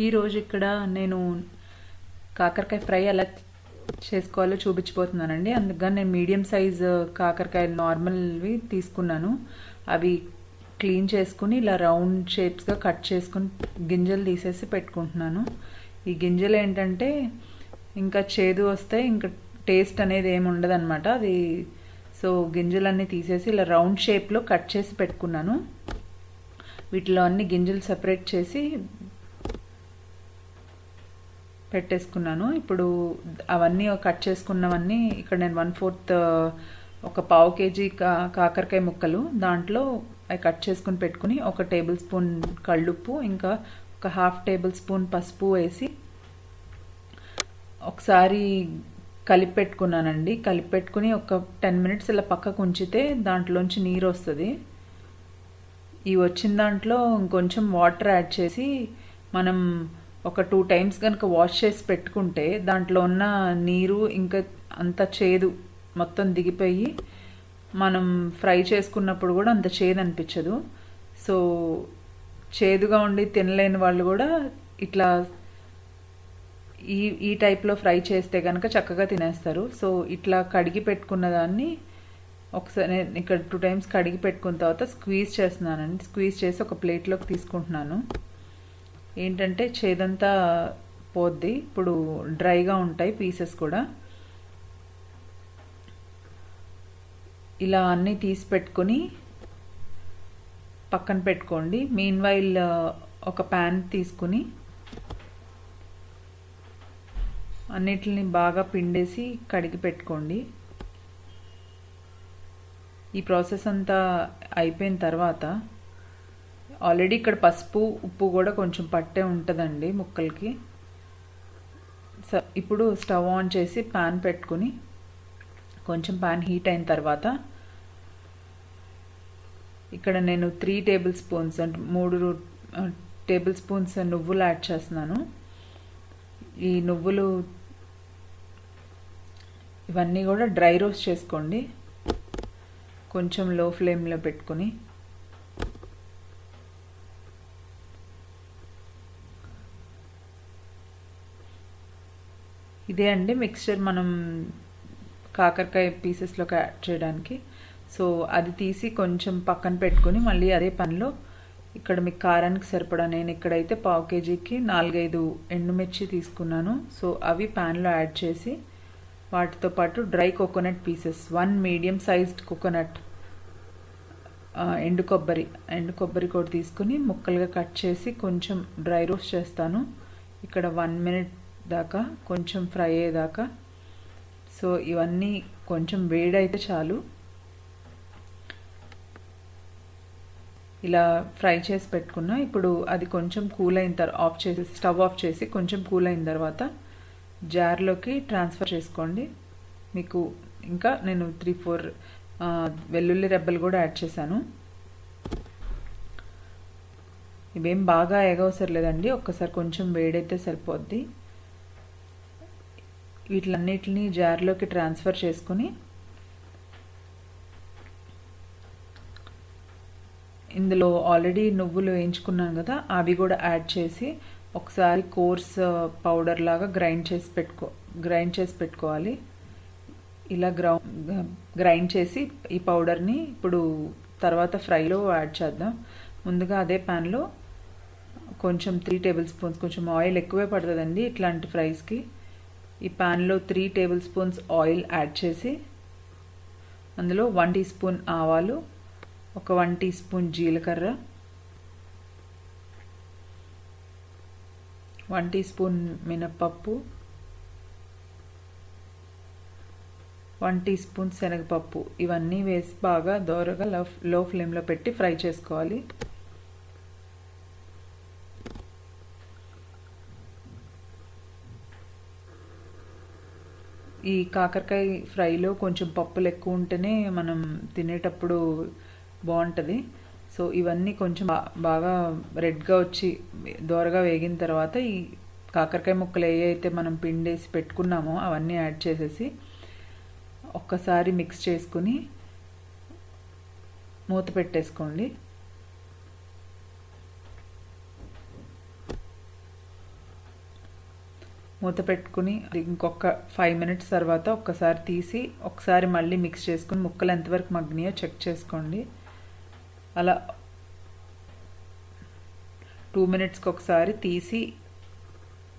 ఈరోజు ఇక్కడ నేను కాకరకాయ ఫ్రై ఎలా చేసుకోవాలో చూపించబోతున్నానండి. అందుకని నేను మీడియం సైజ్ కాకరకాయ నార్మల్వి తీసుకున్నాను. అవి క్లీన్ చేసుకుని ఇలా రౌండ్ షేప్స్గా కట్ చేసుకుని గింజలు తీసేసి పెట్టుకుంటున్నాను. ఈ గింజలు ఏంటంటే ఇంకా చేదు వస్తాయి, ఇంకా టేస్ట్ అనేది ఏమి ఉండదు అనమాట. అది సో గింజలన్నీ తీసేసి ఇలా రౌండ్ షేప్లో కట్ చేసి పెట్టుకున్నాను. వీటిలో అన్ని గింజలు సెపరేట్ చేసి పెట్టేసుకున్నాను. ఇప్పుడు అవన్నీ కట్ చేసుకున్నవన్నీ ఇక్కడ నేను 1/4 ఒక పావు కేజీ కాకరకాయ ముక్కలు దాంట్లో అవి కట్ చేసుకుని పెట్టుకుని 1 టేబుల్ స్పూన్ కళ్ళుప్పు ఇంకా ఒక 1/2 టేబుల్ స్పూన్ పసుపు వేసి ఒకసారి కలిపి పెట్టుకున్నానండి. కలిపి పెట్టుకుని ఒక 10 మినిట్స్ ఇలా పక్కకు ఉంచితే దాంట్లోంచి నీరు వస్తుంది. ఈ వచ్చిన దాంట్లో ఇంకొంచెం వాటర్ యాడ్ చేసి మనం ఒక 2 టైమ్స్ కనుక వాష్ చేసి పెట్టుకుంటే దాంట్లో ఉన్న నీరు ఇంకా అంత చేదు మొత్తం దిగిపోయి మనం ఫ్రై చేసుకున్నప్పుడు కూడా అంత చేదు అనిపించదు. సో చేదుగా ఉండి తినలేని వాళ్ళు కూడా ఇట్లా ఈ టైప్లో ఫ్రై చేస్తే కనుక చక్కగా తినేస్తారు. సో ఇట్లా కడిగి పెట్టుకున్న దాన్ని ఒకసారి నేను ఇక్కడ 2 టైమ్స్ కడిగి పెట్టుకున్న తర్వాత స్క్వీజ్ చేస్తున్నానండి. స్క్వీజ్ చేసి ఒక ప్లేట్లోకి తీసుకుంటున్నాను. ఏంటంటే చేదంతా పోద్ది. ఇప్పుడు డ్రైగా ఉంటాయి పీసెస్ కూడా. ఇలా అన్నీ తీసి పెట్టుకొని పక్కన పెట్టుకోండి. మీన్ వైల్ ఒక ప్యాన్ తీసుకుని అన్నిటిని బాగా పిండేసి కడిగి పెట్టుకోండి. ఈ ప్రాసెస్ అంతా అయిపోయిన తర్వాత ఆల్రెడీ ఇక్కడ పసుపు ఉప్పు కూడా కొంచెం పట్టే ఉంటుందండి ముక్కలకి. ఇప్పుడు స్టవ్ ఆన్ చేసి ప్యాన్ పెట్టుకుని కొంచెం ప్యాన్ హీట్ అయిన తర్వాత ఇక్కడ నేను 3 టేబుల్ స్పూన్స్ అంటే 3 టేబుల్ స్పూన్స్ నువ్వులు యాడ్ చేస్తున్నాను. ఈ నువ్వులు ఇవన్నీ కూడా డ్రై రోస్ట్ చేసుకోండి. కొంచెం లో ఫ్లేమ్లో పెట్టుకుని ఇదే అండి మిక్స్చర్ మనం కాకరకాయ పీసెస్లోకి యాడ్ చేయడానికి. సో అది తీసి కొంచెం పక్కన పెట్టుకుని మళ్ళీ అదే పనిలో ఇక్కడ మీకు కారానికి సరిపడా నేను ఇక్కడైతే పావు కేజీకి 4-5 ఎండుమిర్చి తీసుకున్నాను. సో అవి ప్యాన్లో యాడ్ చేసి వాటితో పాటు dry coconut pieces 1 medium sized coconut ఎండు కొబ్బరి కూడా తీసుకుని ముక్కలుగా కట్ చేసి కొంచెం డ్రై రోస్ట్ చేస్తాను. ఇక్కడ 1 మినిట్ దాకా కొంచెం ఫ్రై అయ్యేదాకా. సో ఇవన్నీ కొంచెం వేడైతే చాలు. ఇలా ఫ్రై చేసి పెట్టుకున్నా. ఇప్పుడు అది కొంచెం కూల్ అయిన తర్వాత స్టవ్ ఆఫ్ చేసి కొంచెం కూల్ అయిన తర్వాత జార్లోకి ట్రాన్స్ఫర్ చేసుకోండి. మీకు ఇంకా నేను 3-4 వెల్లుల్లి రెబ్బలు కూడా యాడ్ చేశాను. ఇవేం బాగా ఎగవసరం లేదండి, ఒక్కసారి కొంచెం వేడైతే సరిపోద్ది. వీటిలన్నిటిని జార్లోకి ట్రాన్స్ఫర్ చేసుకుని ఇందులో ఆల్రెడీ నువ్వులు వేయించుకున్నాను కదా అవి కూడా యాడ్ చేసి ఒకసారి కోర్స్ పౌడర్ లాగా గ్రైండ్ చేసి పెట్టుకోవాలి. ఇలా గ్రైండ్ చేసి ఈ పౌడర్ని ఇప్పుడు తర్వాత ఫ్రైలో యాడ్ చేద్దాం. ముందుగా అదే ప్యాన్లో కొంచెం 3 టేబుల్ స్పూన్స్ కొంచెం ఆయిల్ ఎక్కువే పడుతుందండి ఇట్లాంటి ఫ్రైస్కి. ఈ ప్యాన్లో 3 టేబుల్ స్పూన్స్ ఆయిల్ యాడ్ చేసి అందులో 1 టీ స్పూన్ ఆవాలు, ఒక 1 టీ స్పూన్ జీలకర్ర, 1 టీ స్పూన్ మినప్పప్పు, 1 టీ స్పూన్ శనగపప్పు ఇవన్నీ వేసి బాగా దోరగా లో ఫ్లేమ్లో పెట్టి ఫ్రై చేసుకోవాలి. ఈ కాకరకాయ ఫ్రైలో కొంచెం పప్పులు ఎక్కువ ఉంటేనే మనం తినేటప్పుడు బాగుంటుంది. సో ఇవన్నీ కొంచెం బాగా రెడ్గా వచ్చి దోరగా వేగిన తర్వాత ఈ కాకరకాయ ముక్కలు ఏవైతే మనం పిండేసి పెట్టుకున్నామో అవన్నీ యాడ్ చేసేసి ఒక్కసారి మిక్స్ చేసుకుని మూత పెట్టేసుకోండి. మూత పెట్టుకుని ఇంకొక 5 మినిట్స్ తర్వాత ఒక్కసారి తీసి ఒకసారి మళ్ళీ మిక్స్ చేసుకుని ముక్కలు ఎంతవరకు మగ్గినాయో చెక్ చేసుకోండి. అలా 2 మినిట్స్కి ఒకసారి తీసి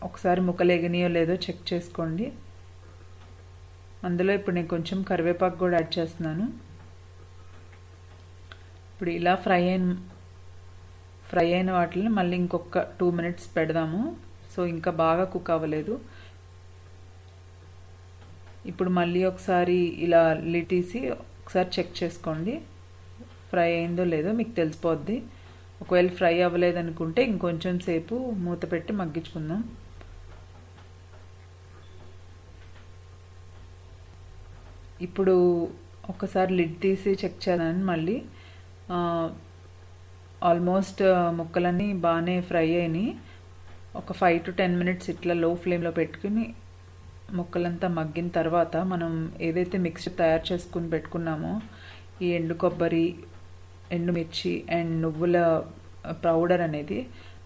ఒకసారి ముక్కలు ఎగినాయో లేదో చెక్ చేసుకోండి. అందులో ఇప్పుడు నేను కొంచెం కరివేపాకు కూడా యాడ్ చేస్తున్నాను. ఇప్పుడు ఇలా ఫ్రై అయిన వాటిని మళ్ళీ ఇంకొక 2 మినిట్స్ పెడదాము. సో ఇంకా బాగా కుక్ అవ్వలేదు. ఇప్పుడు మళ్ళీ ఒకసారి ఇలా లిడ్ తీసి ఒకసారి చెక్ చేసుకోండి ఫ్రై అయిందో లేదో మీకు తెలిసిపోద్ది. ఒకవేళ ఫ్రై అవ్వలేదనుకుంటే ఇంకొంచెం సేపు మూత పెట్టి మగ్గించుకుందాం. ఇప్పుడు ఒకసారి లిడ్ తీసి చెక్ చేద్దాం. మళ్ళీ ఆల్మోస్ట్ ముక్కలన్నీ బాగానే ఫ్రై అయినాయి. ఒక 5 to 10 మినిట్స్ ఇట్లా లో ఫ్లేమ్లో పెట్టుకుని ముక్కలంతా మగ్గిన తర్వాత మనం ఏదైతే మిక్స్చర్ తయారు చేసుకుని పెట్టుకున్నామో ఈ ఎండు కొబ్బరి, ఎండుమిర్చి అండ్ నువ్వుల పౌడర్ అనేది,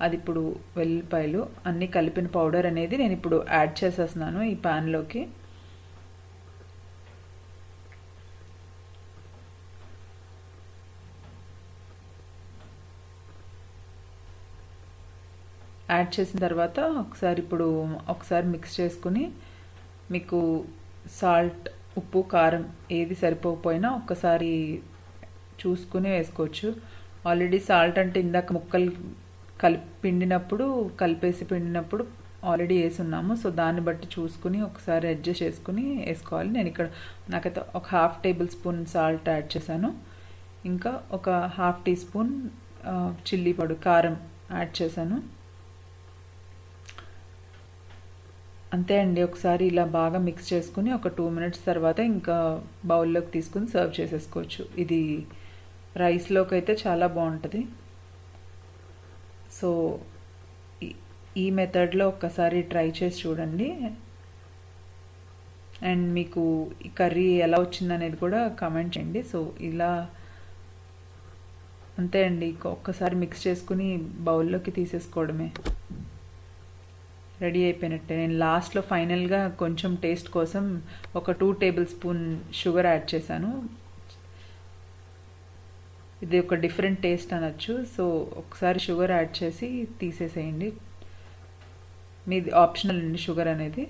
అది ఇప్పుడు వెల్లిపాయలు అన్నీ కలిపిన పౌడర్ అనేది నేను ఇప్పుడు యాడ్ చేసేస్తున్నాను ఈ ప్యాన్లోకి. యాడ్ చేసిన తర్వాత ఒకసారి మిక్స్ చేసుకుని మీకు సాల్ట్, ఉప్పు, కారం ఏది సరిపోకపోయినా ఒక్కసారి చూసుకుని వేసుకోవచ్చు. ఆల్రెడీ సాల్ట్ అంటే ఇందాక ముక్కలు కలిపేసి పిండినప్పుడు ఆల్రెడీ వేసి ఉన్నాము. సో దాన్ని బట్టి చూసుకుని ఒకసారి అడ్జస్ట్ చేసుకుని వేసుకోవాలి. నేను ఇక్కడ నాకైతే ఒక 1/2 టేబుల్ స్పూన్ సాల్ట్ యాడ్ చేశాను. ఇంకా ఒక 1/2 టీ స్పూన్ చిల్లీ పౌడర్, కారం యాడ్ చేశాను. అంతే అండి. ఒకసారి ఇలా బాగా మిక్స్ చేసుకుని ఒక 2 మినిట్స్ తర్వాత ఇంకా బౌల్లోకి తీసుకుని సర్వ్ చేసేసుకోవచ్చు. ఇది రైస్లోకి అయితే చాలా బాగుంటుంది. సో ఈ మెథడ్లో ఒక్కసారి ట్రై చేసి చూడండి. అండ్ మీకు ఈ కర్రీ ఎలా వచ్చిందనేది కూడా కామెంట్ చేయండి. సో ఇలా అంతే అండి. ఒక్కసారి మిక్స్ చేసుకుని బౌల్లోకి తీసేసుకోవడమే, రెడీ అయిపోయినట్టే. నేను లాస్ట్లో ఫైనల్గా కొంచెం టేస్ట్ కోసం ఒక 2 టేబుల్ స్పూన్ షుగర్ యాడ్ చేశాను. ఇది ఒక డిఫరెంట్ టేస్ట్ అనొచ్చు. సో ఒకసారి షుగర్ యాడ్ చేసి తీసేసేయండి. మీది ఆప్షనల్ అండి షుగర్ అనేది,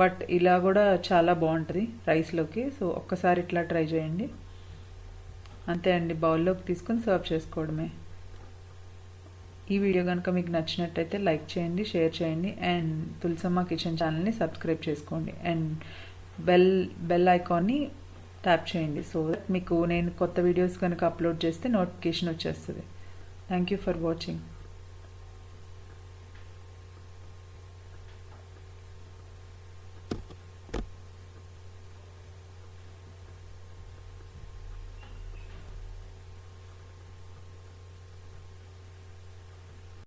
బట్ ఇలా కూడా చాలా బాగుంటుంది రైస్లోకి. సో ఒక్కసారి ఇట్లా ట్రై చేయండి. అంతే అండి. బౌల్లోకి తీసుకొని సర్వ్ చేసుకోవడమే. ఈ వీడియో కనుక మీకు నచ్చినట్టయితే లైక్ చేయండి, షేర్ చేయండి అండ్ తులసమ్మ కిచెన్ ఛానల్ని సబ్స్క్రైబ్ చేసుకోండి అండ్ బెల్ ఐకాన్ని ట్యాప్ చేయండి. సో మీకు నేను కొత్త వీడియోస్ కనుక అప్లోడ్ చేస్తే నోటిఫికేషన్ వచ్చేస్తుంది. Thank you for watching.